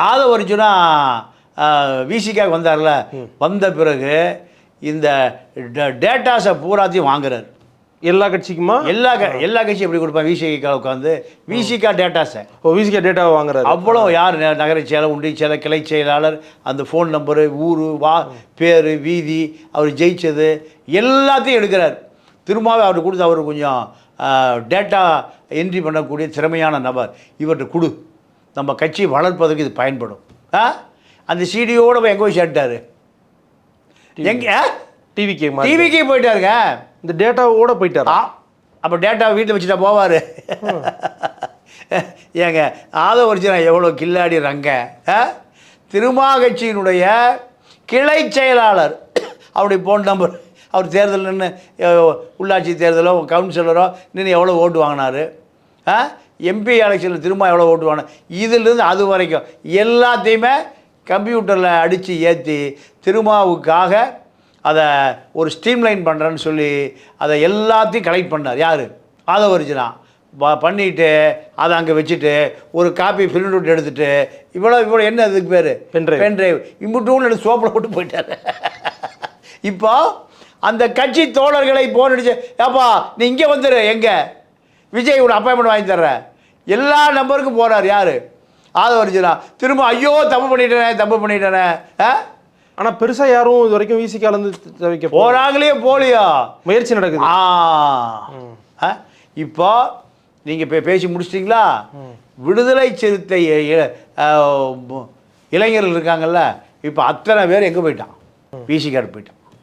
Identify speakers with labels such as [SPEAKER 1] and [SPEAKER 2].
[SPEAKER 1] ஆதவ அர்ஜுனா விசிக்காக வந்தார்ல, வந்த பிறகு இந்த டேட்டாஸை பூராத்தையும் வாங்குறாரு.
[SPEAKER 2] எல்லா கட்சிக்குமா?
[SPEAKER 1] எல்லா கட்சியும் எப்படி கொடுப்பாங்க? விசிகா உட்காந்து விசிகா டேட்டாஸை
[SPEAKER 2] விசிகா டேட்டாவை வாங்குறாரு.
[SPEAKER 1] அவ்வளோ யார் நகர செயலர், ஒன்றிய செயலர், கிளை செயலாளர், அந்த ஃபோன் நம்பரு, ஊர், பேர், வீதி, அவர் ஜெயிச்சது எல்லாத்தையும் எடுக்கிறார். திரும்பவே அவர் கொடுத்து அவர் கொஞ்சம் டேட்டா என்ட்ரி பண்ணக்கூடிய திறமையான நபர், இவர்கிட்ட கொடு, நம்ம கட்சி வளர்ப்பதற்கு இது பயன்படும். அந்த சிடியோடு போய் எங்கே போய் சேர்ட்டார்? எங்கே? டிவிக்கே போயிட்டாருங்க.
[SPEAKER 2] இந்த டேட்டாவோட போயிட்டாரா?
[SPEAKER 1] அப்போ டேட்டாவை வீட்டில் வச்சுட்டா போவார்? ஏங்க ஆதவ அர்ஜுனா எவ்வளோ கில்லாடி ரங்க. திருமா கட்சியினுடைய கிளை செயலாளர், அவருடைய ஃபோன் நம்பர், அவர் தேர்தல் நின்று உள்ளாட்சி தேர்தலோ கவுன்சிலரோ நின்று எவ்வளோ ஓட்டு வாங்கினார், எம்பி எலெக்ஷனில் திரும்ப எவ்வளோ ஓட்டு வாங்கினார், இதிலிருந்து அது வரைக்கும் எல்லாத்தையுமே கம்ப்யூட்டரில் அடித்து ஏற்றி திருமாவுக்காக அதை ஒரு ஸ்ட்ரீம்லைன் பண்ணுறேன்னு சொல்லி அதை எல்லாத்தையும் கலெக்ட் பண்ணார். யார்? ஆதவ அர்ஜுனா. பண்ணிவிட்டு அதை அங்கே வச்சுட்டு ஒரு காப்பி பிரிண்ட் அவுட் எடுத்துகிட்டு இவ்வளோ என்ன அதுக்கு பேர் பென்ட்ரைவ் இம்புட்டூன்னு எடுத்து சோப்பில் போட்டு போயிட்டார். இப்போ அந்த கட்சி தோழர்களை போன் அடிச்சு, ஏப்பா நீ இங்கே வந்துடு, எங்கே விஜய் ஒரு அப்பாயின்மெண்ட் வாங்கி தர்ற, எல்லா நம்பருக்கும் போகிறார். யார்? ஆதவ அர்ஜுனா. திரும்ப ஐயோ தப்பு பண்ணிட்டேனே.
[SPEAKER 2] ஆனால் பெருசாக யாரும் இது வரைக்கும் விசிகாலேருந்து தவிக்க
[SPEAKER 1] போகிறாங்களே, போலியா
[SPEAKER 2] முயற்சி நடக்குது.
[SPEAKER 1] இப்போ நீங்கள் பேசி முடிச்சிட்டிங்களா? விடுதலை சிறுத்தை இளைஞர்கள் இருக்காங்கல்ல, இப்போ அத்தனை பேர் எங்கே போயிட்டான்? விசிகார்டு போயிட்டான்.